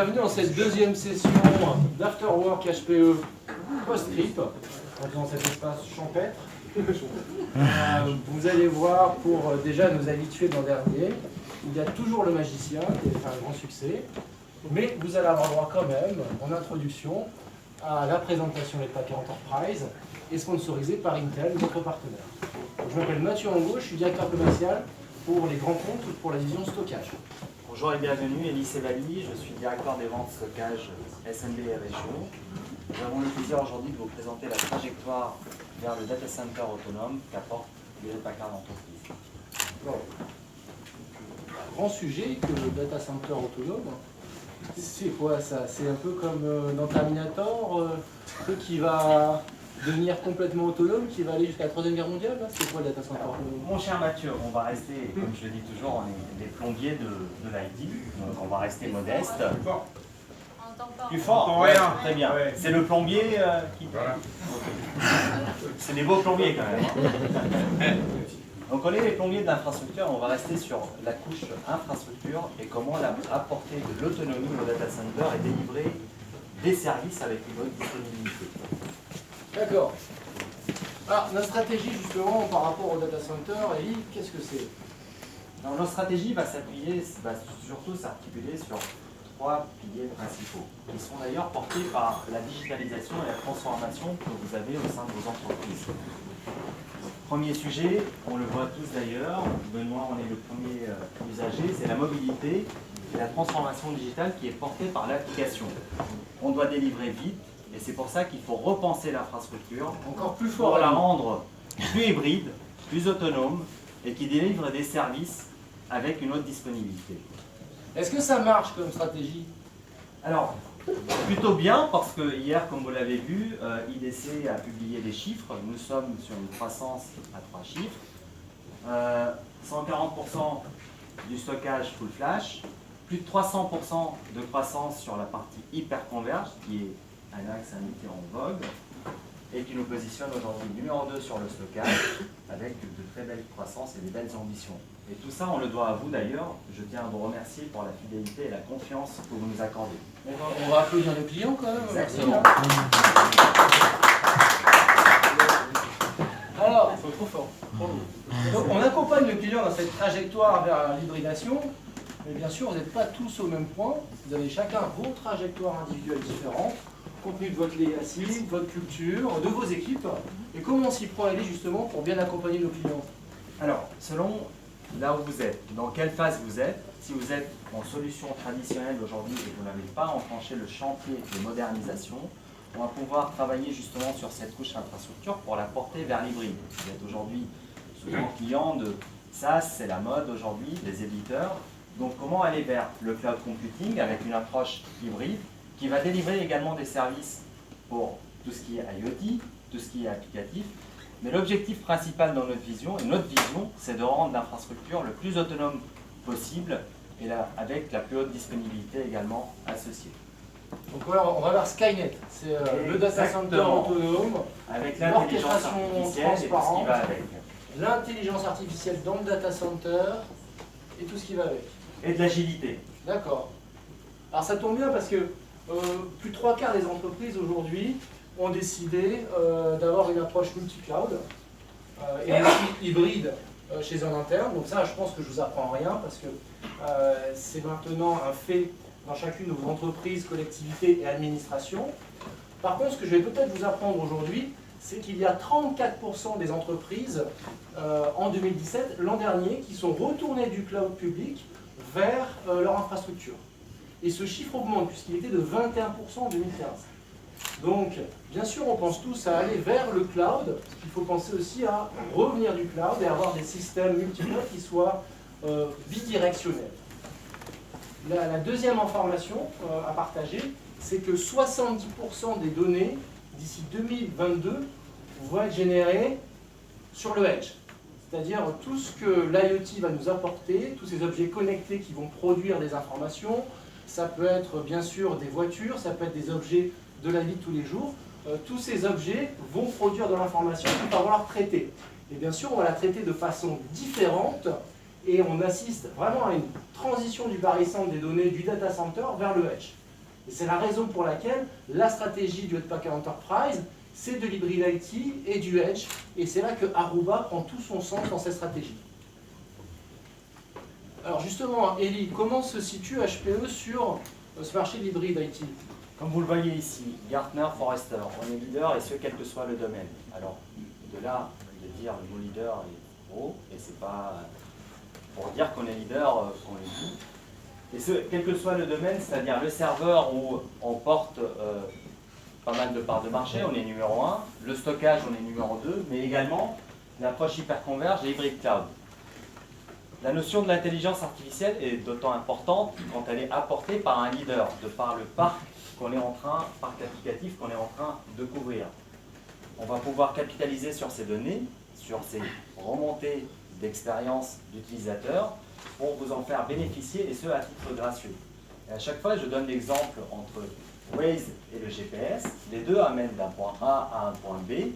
Bienvenue dans cette deuxième session d'Afterwork HPE post-trip, dans cet espace champêtre. Vous allez voir, pour déjà nous habituer de l'an dernier, il y a toujours le magicien qui a fait un grand succès, mais vous allez avoir droit quand même, en introduction, à la présentation des paquets Enterprise et sponsorisé par Intel, notre partenaire. Je m'appelle Mathieu Angot, je suis directeur commercial pour les grands comptes pour la division stockage. Bonjour et bienvenue, Elie Sevali, je suis directeur des ventes stockage SMB et région. Nous avons le plaisir aujourd'hui de vous présenter la trajectoire vers le data center autonome qu'apporte Hewlett-Packard Enterprise. Bon. Grand sujet que le data center autonome. C'est quoi ça? C'est un peu comme dans Terminator, truc qui va devenir complètement autonome, qui va aller jusqu'à la Troisième Guerre mondiale. C'est quoi le data center autonome? Mon cher Mathieu, on va rester, comme je le dis toujours, on est des plombiers de l'IT, donc on va rester modeste. Plus fort, ouais, très bien. Ouais. C'est le plombier qui... Voilà. C'est des beaux plombiers quand même. Donc on est les plombiers de l'infrastructure, on va rester sur la couche infrastructure et comment apporter de l'autonomie au data center et délivrer des services avec une bonne disponibilité. D'accord. Alors, notre stratégie justement par rapport au data center, Elie, qu'est-ce que c'est? Notre stratégie va surtout s'articuler sur trois piliers principaux, qui sont d'ailleurs portés par la digitalisation et la transformation que vous avez au sein de vos entreprises. Premier sujet, on le voit tous d'ailleurs, Benoît on est le premier usager, c'est la mobilité et la transformation digitale qui est portée par l'application. On doit délivrer vite et c'est pour ça qu'il faut repenser l'infrastructure encore plus fort pour la rendre plus hybride, plus autonome et qui délivre des services avec une haute disponibilité. Est-ce que ça marche comme stratégie? Alors, plutôt bien, parce que hier, comme vous l'avez vu, IDC a publié des chiffres. Nous sommes sur une croissance à 3 chiffres. 140% du stockage full flash, plus de 300% de croissance sur la partie hyperconverge, qui est un axe indiqué en vogue, et qui nous positionne aujourd'hui numéro 2 sur le stockage, avec de très belles croissances et des belles ambitions. Et tout ça, on le doit à vous d'ailleurs. Je tiens à vous remercier pour la fidélité et la confiance que vous nous accordez. On va applaudir nos clients quand même. Exactement. Alors, il faut trop fort. Donc, on accompagne le client dans cette trajectoire vers l'hybridation, mais bien sûr, vous n'êtes pas tous au même point. Vous avez chacun vos trajectoires individuelles différentes, compte tenu de votre legacy, de votre culture, de vos équipes. Et comment on s'y prend, Elie, justement, pour bien accompagner nos clients? Alors, selon là où vous êtes, dans quelle phase vous êtes, si vous êtes en solution traditionnelle aujourd'hui et que vous n'avez pas enclenché le chantier de modernisation, on va pouvoir travailler justement sur cette couche infrastructure pour la porter vers l'hybride. Vous êtes aujourd'hui souvent client de SaaS, c'est la mode aujourd'hui, des éditeurs. Donc comment aller vers le cloud computing avec une approche hybride qui va délivrer également des services pour tout ce qui est IoT, tout ce qui est applicatif. Mais l'objectif principal dans notre vision, et notre vision, c'est de rendre l'infrastructure le plus autonome possible et avec la plus haute disponibilité également associée. Donc voilà, on va vers Skynet, c'est le data center autonome, avec l'intelligence artificielle et tout ce qui va avec. L'intelligence artificielle dans le data center et tout ce qui va avec. Et de l'agilité. D'accord. Alors ça tombe bien parce que plus de 3/4 des entreprises aujourd'hui ont décidé d'avoir une approche multi-cloud et aussi hybride chez eux en interne. Donc ça, je pense que je vous apprends rien parce que c'est maintenant un fait dans chacune de vos entreprises, collectivités et administrations. Par contre, ce que je vais peut-être vous apprendre aujourd'hui, c'est qu'il y a 34% des entreprises en 2017, l'an dernier, qui sont retournées du cloud public vers leur infrastructure. Et ce chiffre augmente puisqu'il était de 21% en 2015. Donc, bien sûr, on pense tous à aller vers le cloud. Il faut penser aussi à revenir du cloud et avoir des systèmes multi-cloud qui soient bidirectionnels. La deuxième information à partager, c'est que 70% des données d'ici 2022 vont être générées sur le edge. C'est-à-dire tout ce que l'IoT va nous apporter, tous ces objets connectés qui vont produire des informations. Ça peut être bien sûr des voitures, ça peut être des objets de la vie de tous les jours. Tous ces objets vont produire de l'information qu'il va falloir traiter. Et bien sûr, on va la traiter de façon différente et on assiste vraiment à une transition du barycentre des données du data center vers le edge. Et c'est la raison pour laquelle la stratégie du Packer Enterprise, c'est de l'hybrid IT et du Edge. Et c'est là que Aruba prend tout son sens dans cette stratégie. Alors justement, Elie, comment se situe HPE sur ce marché de l'hybride IT? Comme vous le voyez ici, Gartner, Forrester, on est leader et ce quel que soit le domaine. Alors, de là, de dire le mot leader est gros, et c'est pas pour dire qu'on est leader qu'on le dit. Et ce, quel que soit le domaine, c'est-à-dire le serveur où on porte pas mal de parts de marché, on est numéro 1, le stockage, on est numéro 2, mais également l'approche hyperconverge et hybride cloud. La notion de l'intelligence artificielle est d'autant importante quand elle est apportée par un leader, de par le parc parc applicatif qu'on est en train de couvrir. On va pouvoir capitaliser sur ces données, sur ces remontées d'expérience d'utilisateurs pour vous en faire bénéficier et ce à titre gracieux. Et à chaque fois, je donne l'exemple entre Waze et le GPS. Les deux amènent d'un point A à un point B.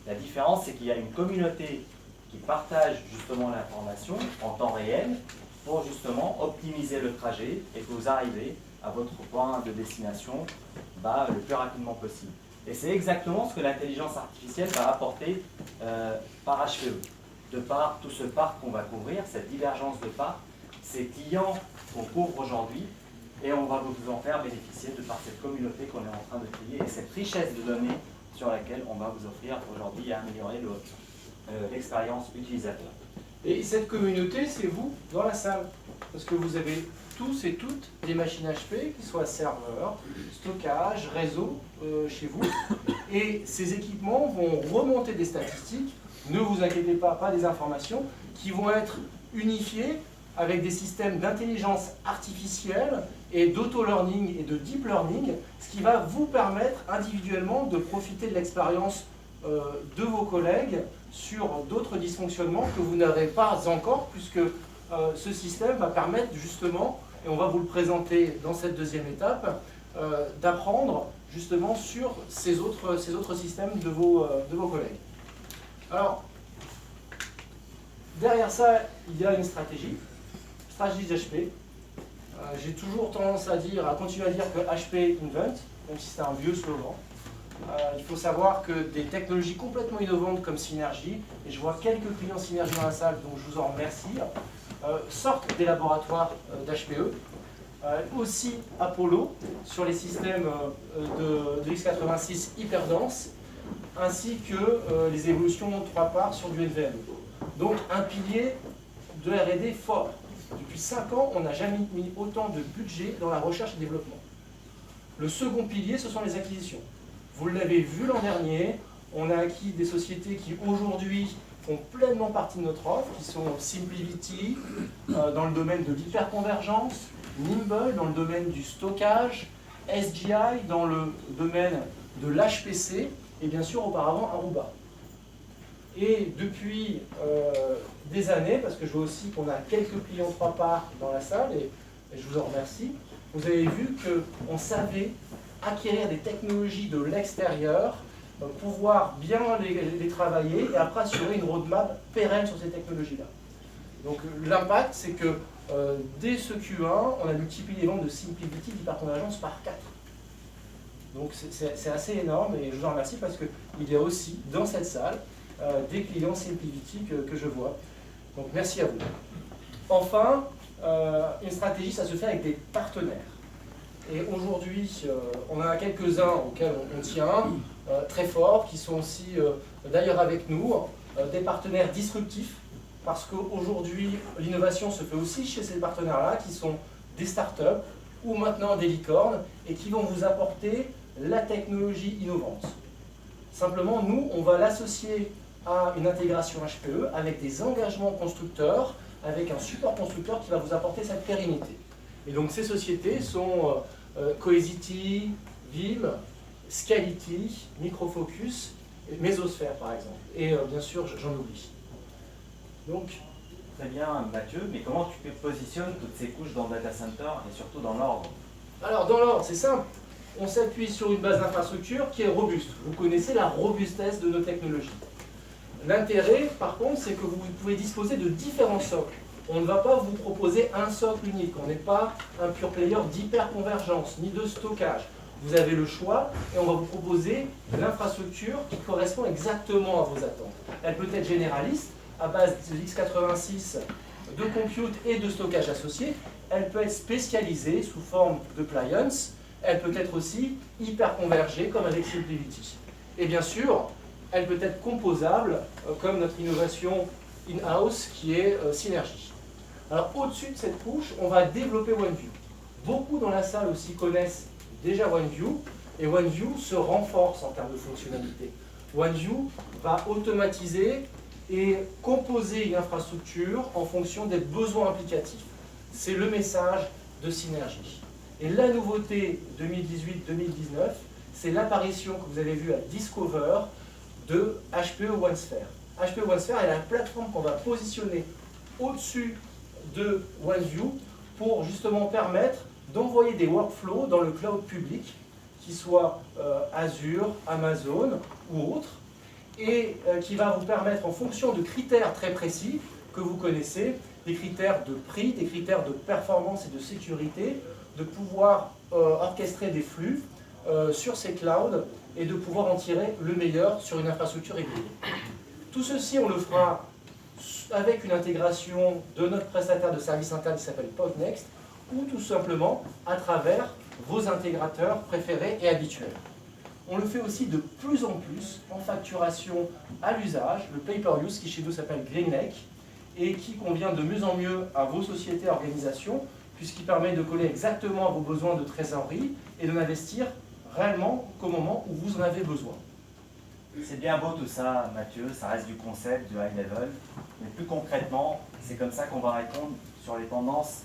La différence, c'est qu'il y a une communauté qui partage justement l'information en temps réel pour justement optimiser le trajet et que vous arrivez à votre point de destination le plus rapidement possible. Et c'est exactement ce que l'intelligence artificielle va apporter par HPE. De par tout ce parc qu'on va couvrir, cette divergence de parc, ces clients qu'on couvre aujourd'hui, et on va vous en faire bénéficier de par cette communauté qu'on est en train de créer et cette richesse de données sur laquelle on va vous offrir aujourd'hui à améliorer l'expérience utilisateur. Et cette communauté, c'est vous dans la salle. Parce que vous avez tous et toutes des machines HP, qui soient serveurs, stockage, réseau chez vous. Et ces équipements vont remonter des statistiques, ne vous inquiétez pas, pas des informations, qui vont être unifiées avec des systèmes d'intelligence artificielle et d'auto-learning et de deep learning, ce qui va vous permettre individuellement de profiter de l'expérience de vos collègues sur d'autres dysfonctionnements que vous n'avez pas encore, puisque ce système va permettre justement, et on va vous le présenter dans cette deuxième étape, d'apprendre justement sur ces autres systèmes de vos collègues. Alors, derrière ça, il y a une stratégie d'HP. J'ai toujours tendance à continuer à dire que HP invent, même si c'est un vieux slogan. Il faut savoir que des technologies complètement innovantes comme Synergy, et je vois quelques clients Synergy dans la salle, donc je vous en remercie, sortent des laboratoires d'HPE. Aussi Apollo sur les systèmes de x86 hyper denses, ainsi que les évolutions 3 parts sur du NVMe. Donc un pilier de R&D fort. Depuis 5 ans, on n'a jamais mis autant de budget dans la recherche et développement. Le second pilier, ce sont les acquisitions. Vous l'avez vu l'an dernier, on a acquis des sociétés qui aujourd'hui font pleinement partie de notre offre, qui sont SimpliVity dans le domaine de l'hyperconvergence, Nimble dans le domaine du stockage, SGI dans le domaine de l'HPC et bien sûr auparavant Aruba. Et depuis des années, parce que je vois aussi qu'on a quelques clients 3 parts dans la salle, et je vous en remercie, vous avez vu qu'on savait acquérir des technologies de l'extérieur, pouvoir bien les travailler et après assurer une roadmap pérenne sur ces technologies-là. Donc l'impact, c'est que dès ce Q1, on a multiplié les ventes de SimpliVity d'hyperconvergence par 4. Donc c'est assez énorme et je vous en remercie parce qu'il y a aussi dans cette salle des clients SimpliVity que je vois. Donc merci à vous. Enfin, une stratégie, ça se fait avec des partenaires. Et aujourd'hui, on en a quelques-uns auxquels on tient, très forts, qui sont aussi d'ailleurs avec nous, des partenaires disruptifs, parce qu'aujourd'hui, l'innovation se fait aussi chez ces partenaires-là, qui sont des startups ou maintenant des licornes, et qui vont vous apporter la technologie innovante. Simplement, nous, on va l'associer à une intégration HPE avec des engagements constructeurs, avec un support constructeur qui va vous apporter cette pérennité. Et donc ces sociétés sont Cohesity, Vim, Scality, Microfocus, Mesosphère par exemple. Et bien sûr, j'en oublie. Donc, très bien Mathieu, mais comment tu positionnes toutes ces couches dans le data center et surtout dans l'ordre? Alors dans l'ordre, c'est simple. On s'appuie sur une base d'infrastructure qui est robuste. Vous connaissez la robustesse de nos technologies. L'intérêt, par contre, c'est que vous pouvez disposer de différents socles. On ne va pas vous proposer un socle unique. On n'est pas un pure player d'hyperconvergence, ni de stockage. Vous avez le choix et on va vous proposer l'infrastructure qui correspond exactement à vos attentes. Elle peut être généraliste, à base de x86, de compute et de stockage associé. Elle peut être spécialisée sous forme de appliance. Elle peut être aussi hyper convergée comme avec SimpliVity. Et bien sûr, elle peut être composable comme notre innovation in-house qui est Synergy. Alors au-dessus de cette couche, on va développer OneView. Beaucoup dans la salle aussi connaissent déjà OneView et OneView se renforce en termes de fonctionnalité. OneView va automatiser et composer une infrastructure en fonction des besoins applicatifs. C'est le message de Synergy. Et la nouveauté 2018-2019, c'est l'apparition que vous avez vue à Discover de HPE OneSphere. HPE OneSphere est la plateforme qu'on va positionner au-dessus de OneView pour justement permettre d'envoyer des workflows dans le cloud public, qui soit Azure, Amazon ou autre, et qui va vous permettre, en fonction de critères très précis que vous connaissez, des critères de prix, des critères de performance et de sécurité, de pouvoir orchestrer des flux sur ces clouds et de pouvoir en tirer le meilleur sur une infrastructure hybride. Tout ceci, on le fera avec une intégration de notre prestataire de services internes qui s'appelle PodNext, ou tout simplement à travers vos intégrateurs préférés et habituels. On le fait aussi de plus en plus en facturation à l'usage, le pay-per-use qui chez nous s'appelle GreenLake et qui convient de mieux en mieux à vos sociétés et organisations puisqu'il permet de coller exactement à vos besoins de trésorerie et de n'investir réellement qu'au moment où vous en avez besoin. C'est bien beau tout ça, Mathieu, ça reste du concept, du high level, mais plus concrètement, c'est comme ça qu'on va répondre sur les tendances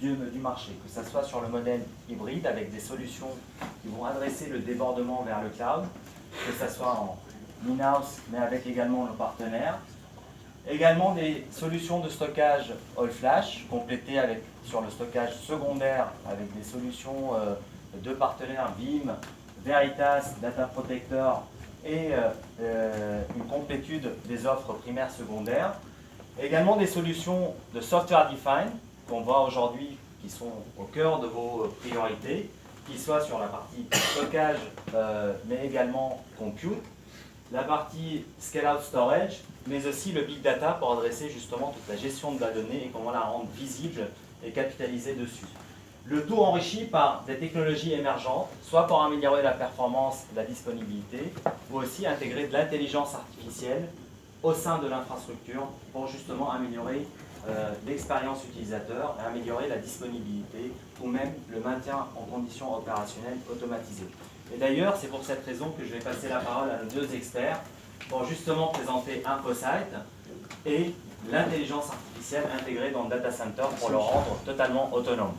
du marché, que ce soit sur le modèle hybride avec des solutions qui vont adresser le débordement vers le cloud, que ce soit en in-house, mais avec également nos partenaires. Également des solutions de stockage all flash, complétées avec, sur le stockage secondaire avec des solutions de partenaires Veeam, Veritas, Data Protector et une complétude des offres primaires secondaires. Également des solutions de software defined qu'on voit aujourd'hui qui sont au cœur de vos priorités, qui soient sur la partie stockage mais également compute, la partie scale-out storage, mais aussi le big data pour adresser justement toute la gestion de la donnée et comment la rendre visible et capitaliser dessus. Le tout enrichi par des technologies émergentes, soit pour améliorer la performance et la disponibilité, ou aussi intégrer de l'intelligence artificielle au sein de l'infrastructure pour justement améliorer l'expérience utilisateur et améliorer la disponibilité ou même le maintien en conditions opérationnelles automatisées. Et d'ailleurs, c'est pour cette raison que je vais passer la parole à nos deux experts pour justement présenter InfoSight et l'intelligence artificielle intégrée dans le data center pour le rendre totalement autonome.